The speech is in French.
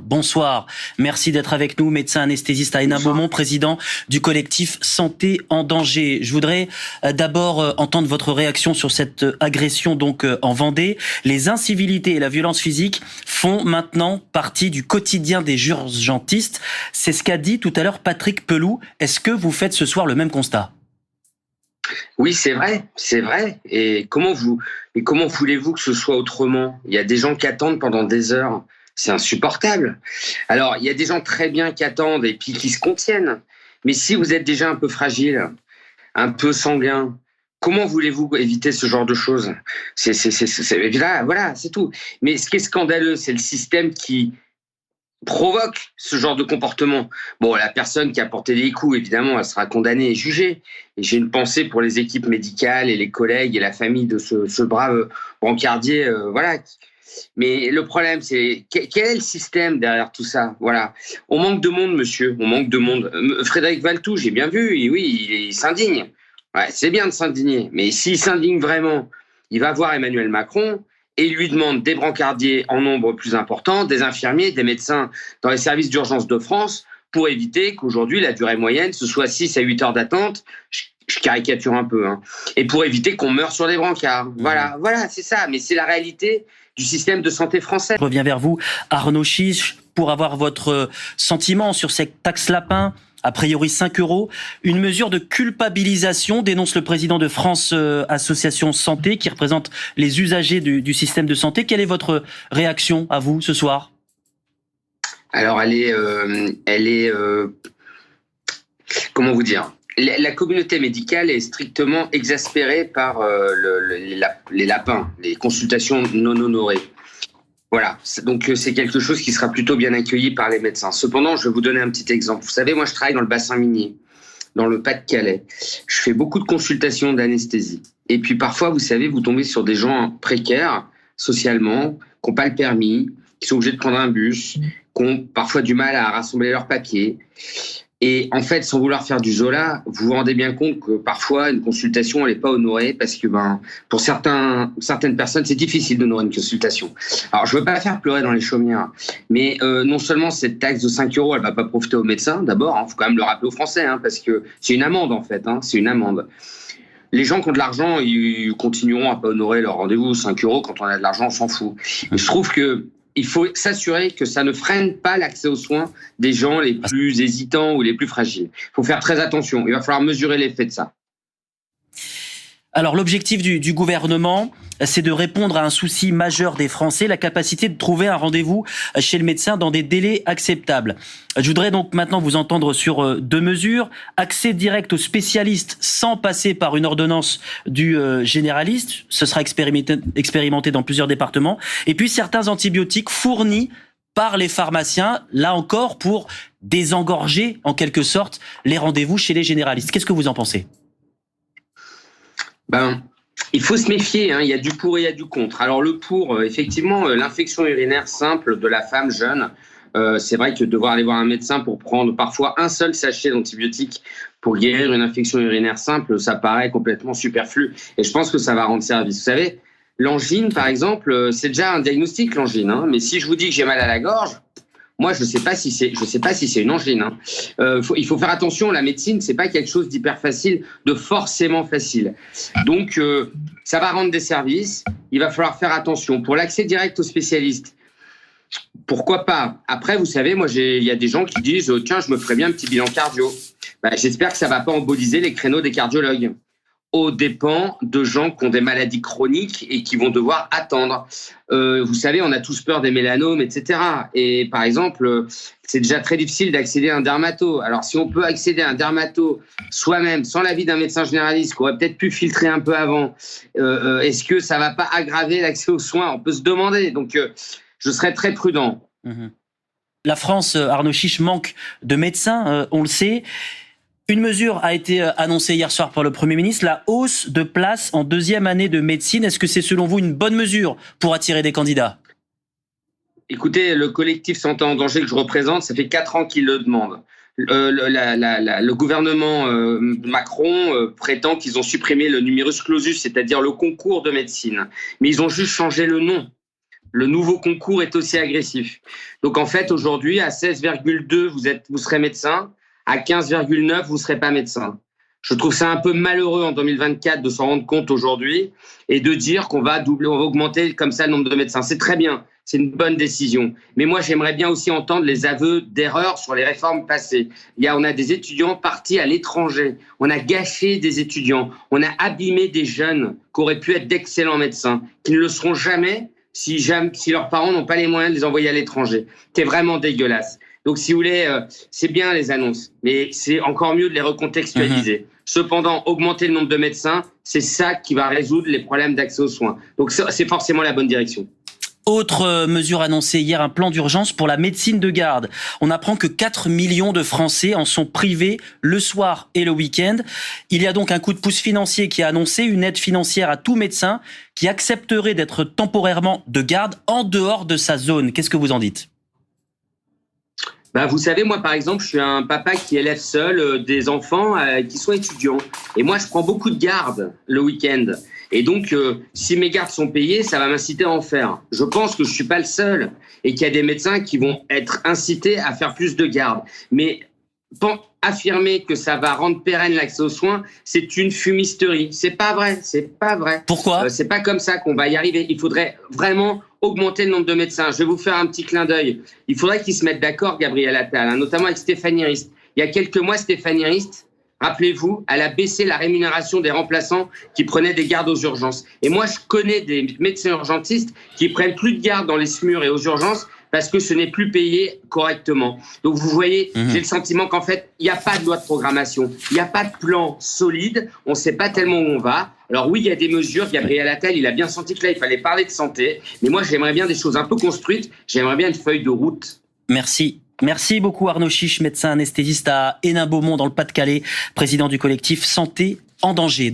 bonsoir. Merci d'être avec nous, médecin anesthésiste à Hénin Beaumont, président du collectif Santé en danger. Je voudrais d'abord entendre votre réaction sur cette agression donc en Vendée. Les incivilités et la violence physique font maintenant partie du quotidien des urgentistes. C'est ce qu'a dit tout à l'heure Patrick Pelloux. Est-ce que vous faites ce soir le même constat ? Oui, c'est vrai. Et comment voulez-vous que ce soit autrement ? Il y a des gens qui attendent pendant des heures. C'est insupportable. Alors, il y a des gens très bien qui attendent et puis qui se contiennent. Mais si vous êtes déjà un peu fragile, un peu sanguin, comment voulez-vous éviter ce genre de choses ? Voilà, c'est tout. Mais ce qui est scandaleux, c'est le système qui provoque ce genre de comportement. Bon, la personne qui a porté les coups, évidemment, elle sera condamnée et jugée. Et j'ai une pensée pour les équipes médicales et les collègues et la famille de ce brave brancardier, voilà. Mais le problème, c'est quel est le système derrière tout ça ? Voilà. On manque de monde, monsieur. On manque de monde. Frédéric Valletoux, j'ai bien vu. Et oui, il s'indigne. Ouais, c'est bien de s'indigner. Mais s'il s'indigne vraiment, il va voir Emmanuel Macron et il lui demande des brancardiers en nombre plus important, des infirmiers, des médecins dans les services d'urgence de France pour éviter qu'aujourd'hui, la durée moyenne, ce soit 6 à 8 heures d'attente. Je caricature un peu. Et pour éviter qu'on meure sur les brancards. Voilà, c'est ça. Mais c'est la réalité du système de santé français. Je reviens vers vous, Arnaud Chiche, pour avoir votre sentiment sur cette taxe lapin, a priori 5 €, une mesure de culpabilisation, dénonce le président de France Association Santé, qui représente les usagers du système de santé. Quelle est votre réaction à vous ce soir ? Alors, elle est comment vous dire ? La communauté médicale est strictement exaspérée par les lapins, les consultations non honorées. Voilà, donc c'est quelque chose qui sera plutôt bien accueilli par les médecins. Cependant, je vais vous donner un petit exemple. Vous savez, moi je travaille dans le bassin minier, dans le Pas-de-Calais. Je fais beaucoup de consultations d'anesthésie. Et puis parfois, vous savez, vous tombez sur des gens précaires, socialement, qui n'ont pas le permis, qui sont obligés de prendre un bus, qui ont parfois du mal à rassembler leurs papiers. Et en fait, sans vouloir faire du Zola, vous vous rendez bien compte que parfois, une consultation, elle n'est pas honorée parce que pour certaines personnes, c'est difficile d'honorer une consultation. Alors, je ne veux pas faire pleurer dans les chaumières, mais non seulement cette taxe de 5 €, elle ne va pas profiter aux médecins, d'abord, faut quand même le rappeler aux Français, parce que c'est une amende, en fait, c'est une amende. Les gens qui ont de l'argent, ils continueront à ne pas honorer leur rendez-vous. 5 € quand on a de l'argent, on s'en fout. Et je trouve que il faut s'assurer que ça ne freine pas l'accès aux soins des gens les plus hésitants ou les plus fragiles. Il faut faire très attention. Il va falloir mesurer l'effet de ça. Alors, l'objectif du gouvernement, c'est de répondre à un souci majeur des Français, la capacité de trouver un rendez-vous chez le médecin dans des délais acceptables. Je voudrais donc maintenant vous entendre sur 2 mesures. Accès direct aux spécialistes sans passer par une ordonnance du généraliste. Ce sera expérimenté dans plusieurs départements. Et puis, certains antibiotiques fournis par les pharmaciens, là encore, pour désengorger, en quelque sorte, les rendez-vous chez les généralistes. Qu'est-ce que vous en pensez ? Il faut se méfier, il y a du pour et il y a du contre. Alors le pour, effectivement, l'infection urinaire simple de la femme jeune, c'est vrai que devoir aller voir un médecin pour prendre parfois un seul sachet d'antibiotiques pour guérir une infection urinaire simple, ça paraît complètement superflu. Et je pense que ça va rendre service. Vous savez, l'angine, par exemple, c'est déjà un diagnostic, l'angine. Mais si je vous dis que j'ai mal à la gorge, moi, je sais pas si c'est une angine. Il faut faire attention. La médecine, c'est pas quelque chose d'hyper facile, de forcément facile. Donc, ça va rendre des services. Il va falloir faire attention. Pour l'accès direct aux spécialistes, pourquoi pas ? Après, vous savez, moi, il y a des gens qui disent tiens, je me ferais bien un petit bilan cardio. J'espère que ça va pas emboliser les créneaux des cardiologues, aux dépens de gens qui ont des maladies chroniques et qui vont devoir attendre. Vous savez, on a tous peur des mélanomes, etc. Et par exemple, c'est déjà très difficile d'accéder à un dermato. Alors, si on peut accéder à un dermato soi-même, sans l'avis d'un médecin généraliste, qu'on aurait peut-être pu filtrer un peu avant, est-ce que ça ne va pas aggraver l'accès aux soins ? On peut se demander. Donc, je serais très prudent. La France, Arnaud Chiche, manque de médecins, on le sait. Une mesure a été annoncée hier soir par le Premier ministre, la hausse de places en 2e année de médecine. Est-ce que c'est selon vous une bonne mesure pour attirer des candidats ? Écoutez, le collectif Santé en danger que je représente, ça fait 4 ans qu'il le demande. Le gouvernement Macron prétend qu'ils ont supprimé le numerus clausus, c'est-à-dire le concours de médecine. Mais ils ont juste changé le nom. Le nouveau concours est aussi agressif. Donc en fait, aujourd'hui, à 16,2, vous serez médecin. À 15,9, vous serez pas médecin. Je trouve ça un peu malheureux en 2024 de s'en rendre compte aujourd'hui et de dire qu'on va augmenter comme ça le nombre de médecins. C'est très bien, c'est une bonne décision. Mais moi, j'aimerais bien aussi entendre les aveux d'erreurs sur les réformes passées. On a des étudiants partis à l'étranger. On a gâché des étudiants. On a abîmé des jeunes qui auraient pu être d'excellents médecins, qui ne le seront jamais si leurs parents n'ont pas les moyens de les envoyer à l'étranger. C'est vraiment dégueulasse. Donc, si vous voulez, c'est bien les annonces, mais c'est encore mieux de les recontextualiser. Cependant, augmenter le nombre de médecins, c'est ça qui va résoudre les problèmes d'accès aux soins. Donc, c'est forcément la bonne direction. Autre mesure annoncée hier, un plan d'urgence pour la médecine de garde. On apprend que 4 millions de Français en sont privés le soir et le week-end. Il y a donc un coup de pouce financier qui a annoncé une aide financière à tout médecin qui accepterait d'être temporairement de garde en dehors de sa zone. Qu'est-ce que vous en dites ? Vous savez, moi, par exemple, je suis un papa qui élève seul des enfants qui sont étudiants. Et moi, je prends beaucoup de gardes le week-end. Et donc, si mes gardes sont payées, ça va m'inciter à en faire. Je pense que je suis pas le seul et qu'il y a des médecins qui vont être incités à faire plus de gardes. Mais affirmer que ça va rendre pérenne l'accès aux soins, c'est une fumisterie. C'est pas vrai. Pourquoi ? C'est pas comme ça qu'on va y arriver. Il faudrait vraiment augmenter le nombre de médecins. Je vais vous faire un petit clin d'œil. Il faudrait qu'ils se mettent d'accord, Gabriel Attal, notamment avec Stéphanie Rist. Il y a quelques mois, Stéphanie Rist, rappelez-vous, elle a baissé la rémunération des remplaçants qui prenaient des gardes aux urgences. Et moi, je connais des médecins urgentistes qui prennent plus de gardes dans les SMUR et aux urgences parce que ce n'est plus payé correctement. Donc, vous voyez, j'ai le sentiment qu'en fait, il n'y a pas de loi de programmation. Il n'y a pas de plan solide. On ne sait pas tellement où on va. Alors oui, il y a des mesures. Gabriel Attal, il a bien senti que là, il fallait parler de santé. Mais moi, j'aimerais bien des choses un peu construites. J'aimerais bien une feuille de route. Merci. Merci beaucoup Arnaud Chiche, médecin anesthésiste à Hénin-Beaumont dans le Pas-de-Calais, président du collectif Santé en danger.